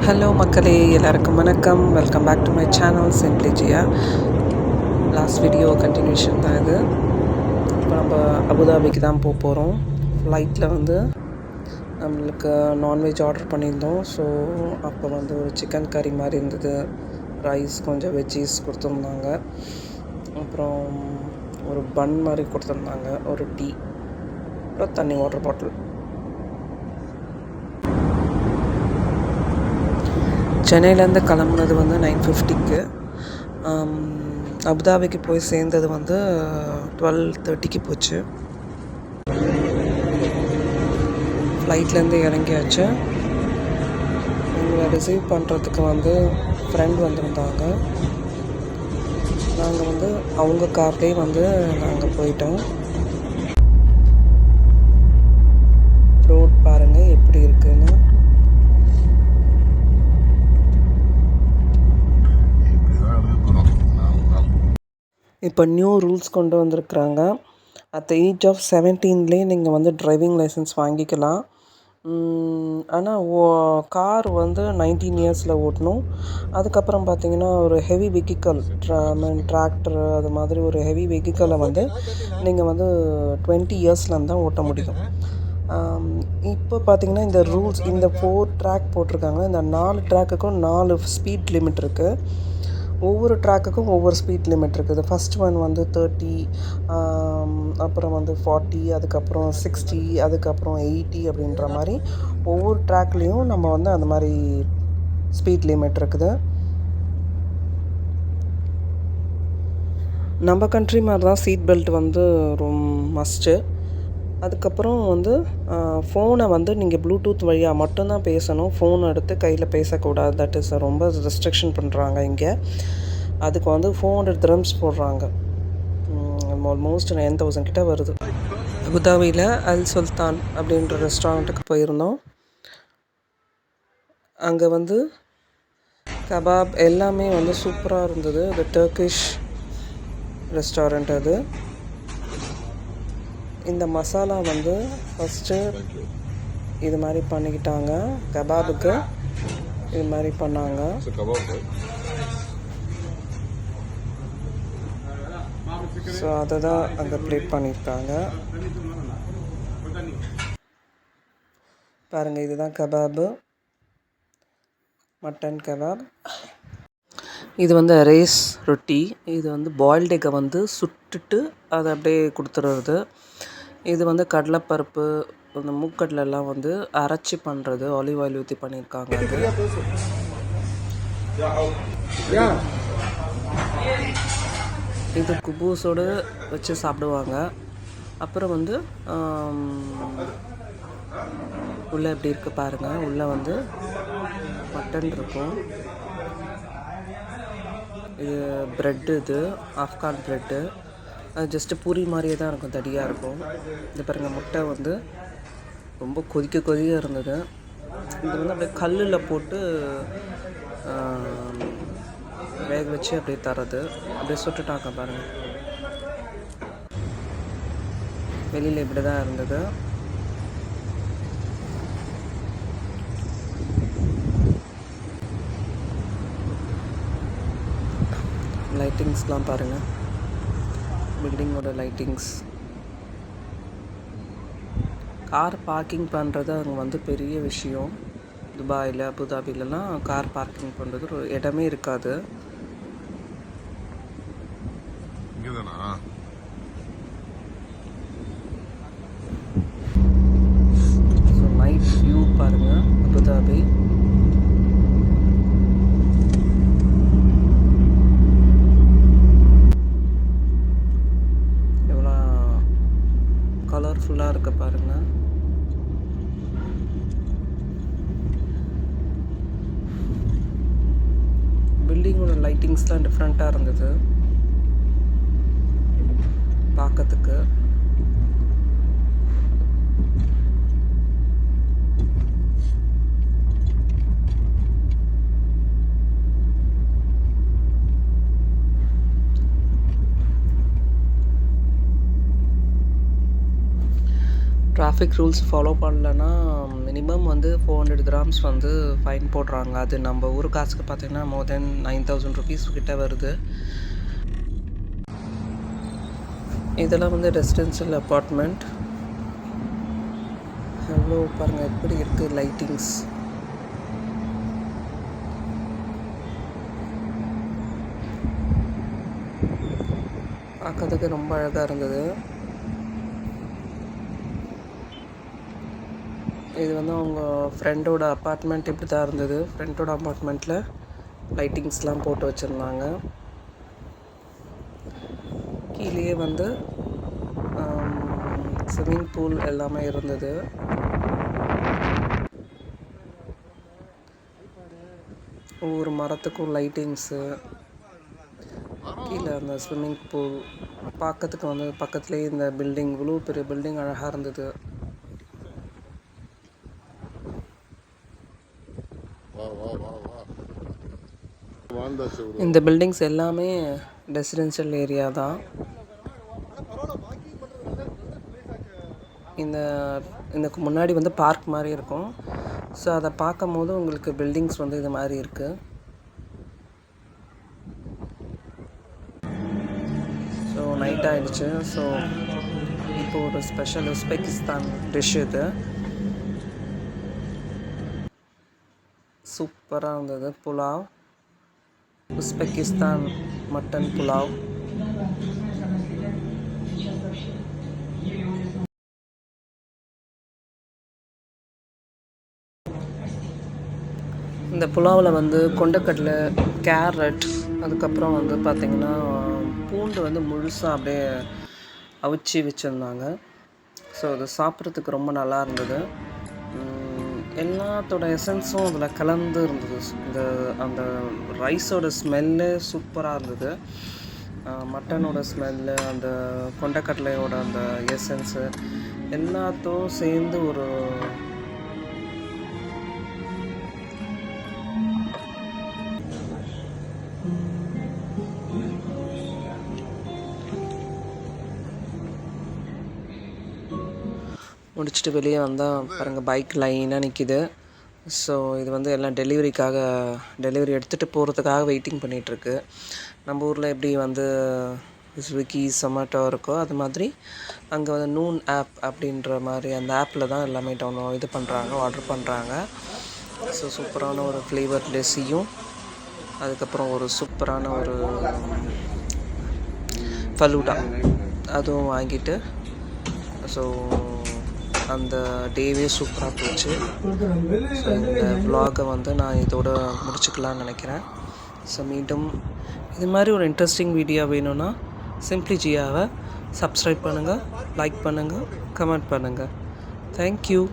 Hello மக்களே, எல்லாருக்கும் வணக்கம். Welcome back to my channel simply Jiya. Last video continuation தான் இது. இப்போ நம்ம அபுதாபிக்கு தான் போகிறோம். ஃப்ளைட்டில் வந்து நம்மளுக்கு நான்வெஜ் ஆர்டர் பண்ணியிருந்தோம். ஸோ அப்போ வந்து ஒரு சிக்கன் கறி மாதிரி இருந்தது, ரைஸ், கொஞ்சம் வெஜ்ஜீஸ் கொடுத்துருந்தாங்க. அப்புறம் ஒரு பன் மாதிரி கொடுத்துருந்தாங்க, ஒரு டீ, அப்புறம் தண்ணி, வாட்டர் பாட்டில். சென்னையிலேருந்து கிளம்புனது வந்து 9:50க்கு. அபுதாபிக்கு போய் சேர்ந்தது வந்து 12:30க்கு போச்சு. ஃப்ளைட்லேருந்து இறங்கியாச்சு. எங்களை ரிசீவ் பண்ணுறதுக்கு வந்து ஃப்ரெண்ட் வந்திருந்தாங்க. நாங்கள் வந்து அவங்க கார்லேயே வந்து நாங்கள் போயிட்டோம். ரோட் பாருங்கள் எப்படி இருக்குன்னு. இப்போ நியூ ரூல்ஸ் கொண்டு வந்திருக்குறாங்க. அட் த ஏஜ் ஆஃப் 17லேயே நீங்கள் வந்து டிரைவிங் லைசன்ஸ் வாங்கிக்கலாம். ஆனால் கார் வந்து 19 இயர்ஸில் ஓட்டணும். அதுக்கப்புறம் பார்த்திங்கன்னா ஒரு ஹெவி வெஹிக்கல், டிராக்டரு, அது மாதிரி ஒரு ஹெவி வெஹிக்கலை வந்து நீங்கள் வந்து 20 இயர்ஸ்லேருந்து தான் ஓட்ட முடியும். இப்போ பார்த்திங்கன்னா இந்த ரூல்ஸ், இந்த 4 ட்ராக் போட்டிருக்காங்க. இந்த 4 ட்ராக்குக்கும் 4 ஸ்பீட் லிமிட் இருக்குது. ஒவ்வொரு ட்ராக்குக்கும் ஒவ்வொரு ஸ்பீட் லிமிட் இருக்குது. ஃபஸ்ட் ஒன் வந்து 30, அப்புறம் வந்து 40, அதுக்கப்புறம் 60, அதுக்கப்புறம் 80 அப்படின்ற மாதிரி ஒவ்வொரு ட்ராக்லேயும் நம்ம வந்து அந்த மாதிரி ஸ்பீட் லிமிட் இருக்குது. நம்ம கண்ட்ரி மாதிரி தான் சீட் பெல்ட் வந்து மஸ்ட்டு. அதுக்கப்புறம் வந்து ஃபோனை வந்து நீங்கள் ப்ளூடூத் வழியாக மட்டும்தான் பேசணும். ஃபோன் எடுத்து கையில் பேசக்கூடாது. தட் இஸ் ரொம்ப ரெஸ்ட்ரிக்ஷன் பண்ணுறாங்க இங்கே. அதுக்கு வந்து 400 dirhams போடுறாங்க. ஆல்மோஸ்ட் 9,000 கிட்ட வருது. அபுதாபியில் அல் சுல்தான் அப்படின்ற ரெஸ்டாரண்ட்டுக்கு போயிருந்தோம். அங்கே வந்து கபாப் எல்லாமே வந்து சூப்பராக இருந்தது. அது டர்க்கிஷ் ரெஸ்டாரண்ட். அது இந்த மசாலா வந்து ஃபஸ்ட்டு இது மாதிரி பண்ணிக்கிட்டாங்க. கபாபுக்கு இது மாதிரி பண்ணாங்க. ஸோ அதை தான் அங்கே ப்ளேட் பண்ணியிருக்காங்க. பாருங்கள், இதுதான் கபாபு, மட்டன் கபாப். இது வந்து ரைஸ் ரொட்டி. இது வந்து பாயில்டு எக்கை வந்து சுட்டுட்டு அதை அப்படியே கொடுத்துறது. இது வந்து கடலைப்பருப்பு, இந்த மூக்கடலெல்லாம் வந்து அரைச்சி பண்ணுறது, ஆலிவ் ஆயில் ஊற்றி பண்ணியிருக்காங்க. இது குபூஸோடு வச்சு சாப்பிடுவாங்க. அப்புறம் வந்து உள்ளே எப்படி இருக்குது பாருங்கள். உள்ளே வந்து மட்டன் இருக்கும். இது ப்ரெட்டு, இது ஆஃப்கான் ப்ரெட்டு. அது ஜஸ்ட்டு பூரி மாதிரியே தான் இருக்கும், தடியாக இருக்கும். இது பாருங்கள், முட்டை வந்து ரொம்ப கொதிக்க இருந்தது. இது வந்து அப்படியே கல்லில் போட்டு வேக வச்சு அப்படியே தரது. அப்படியே சுட்டுட்டாங்க பாருங்கள். வெளியில் இப்படி தான் இருந்தது. லைட்டிங்ஸ்லாம் பாருங்கள், பில்டிங்கோட லைட்டிங்ஸ். கார் பார்க்கிங் பண்ணுறது அங்கே வந்து பெரிய விஷயம். துபாயில், அபுதாபிலலாம் கார் பார்க்கிங் பண்ணுறது ஒரு இடமே இருக்காது. ஸோ நைட் வியூ பாருங்கள் அபுதாபி. எவ்வளோ கலர்ஃபுல்லாக இருக்க பாருங்கள். பில்டிங்கோட லைட்டிங்ஸ்லாம் டிஃப்ரெண்ட்டாக இருந்தது பார்க்கறதுக்கு. டிராஃபிக் ரூல்ஸ் ஃபாலோ பண்ணலன்னா மினிமம் வந்து 400 கிராம்ஸ் வந்து ஃபைன் போடுறாங்க. அது நம்ம ஊர் காசுக்கு பார்த்திங்கன்னா மோர் தென் 9000 ருபீஸ் கிட்ட வருது. இதெல்லாம் வந்து ரெசிடென்ஷியல் அப்பார்ட்மெண்ட். எவ்வளோ பாருங்கள் எப்படி இருக்குது லைட்டிங்ஸ். பார்க்கறதுக்கு ரொம்ப அழகாக இருந்தது. இது வந்து அவங்க ஃப்ரெண்டோட அப்பார்ட்மெண்ட் இப்படி தான் இருந்தது. ஃப்ரெண்டோட அப்பார்ட்மெண்ட்டில் லைட்டிங்ஸ்லாம் போட்டு வச்சுருந்தாங்க. கீழே வந்து ஸ்விம்மிங் பூல் எல்லாமே இருந்தது. ஒவ்வொரு மரத்துக்கும் லைட்டிங்ஸு, கீழே அந்த ஸ்விம்மிங் பூல் பார்க்கறதுக்கு வந்து பக்கத்துலேயே இந்த பில்டிங், இவ்வளோ பெரிய பில்டிங் அழகாக இருந்தது. இந்த பில்டிங்ஸ் எல்லாமே ரெசிடென்ஷியல் ஏரியா தான். இதுக்கு முன்னாடி வந்து பார்க் மாதிரி இருக்கும். ஸோ அதை பார்க்கும் போது உங்களுக்கு பில்டிங்ஸ் வந்து இது மாதிரி இருக்குது. ஸோ நைட் ஆகிடுச்சு. ஸோ இப்போ ஒரு ஸ்பெஷல் உஸ்பெகிஸ்தான் டிஷ் இது. சூப்பராக இருந்தது. Pulao, Uzbekistan mutton pulao. இந்த புலாவில் வந்து கொண்டக்கடலை, கேரட், அதுக்கப்புறம் வந்து பார்த்திங்கன்னா பூண்டு வந்து முழுசாக அப்படியே அவிச்சு வச்சுருந்தாங்க. ஸோ அது சாப்பிட்றதுக்கு ரொம்ப நல்லா இருந்தது. எல்லாத்தோட எசன்ஸும் அதில் கலந்து இருந்தது. அந்த ரைஸோட ஸ்மெல்லு சூப்பராக இருந்தது. மட்டனோட ஸ்மெல்லு, அந்த கொண்டக்கடலையோட அந்த எசன்ஸு எல்லாத்தையும் சேர்ந்து ஒரு முடிச்சுட்டு வெளியே வந்தால் பாருங்கள் பைக் லைனாக நிற்கிது. ஸோ இது வந்து எல்லாம் டெலிவரி எடுத்துகிட்டு போகிறதுக்காக வெயிட்டிங் பண்ணிகிட்ருக்கு. நம்ம ஊரில் எப்படி வந்து ஸ்விக்கி, சொமேட்டோ இருக்கோ அது மாதிரி அங்கே வந்து நூன் ஆப் அப்படின்ற மாதிரி அந்த ஆப்பில் தான் எல்லாமே ஆர்டர் பண்ணுறாங்க. ஸோ சூப்பரான ஒரு ஃப்ளேவர் லெஸ்ஸியும், அதுக்கப்புறம் ஒரு சூப்பரான ஒரு ஃபலூடா அதுவும் வாங்கிட்டு ஸோ அந்த டேவே சூப்பராக போச்சு. ஸோ இந்த வ்ளாகை வந்து நான் இதோட முடிச்சுக்கலான்னு நினைக்கிறேன். ஸோ மீண்டும் இது மாதிரி ஒரு இன்ட்ரெஸ்டிங் வீடியோ வேணும்னா சிம்பிளி ஜியாவை சப்ஸ்கிரைப் பண்ணுங்கள், லைக் பண்ணுங்கள், கமெண்ட் பண்ணுங்கள். தேங்க்யூ.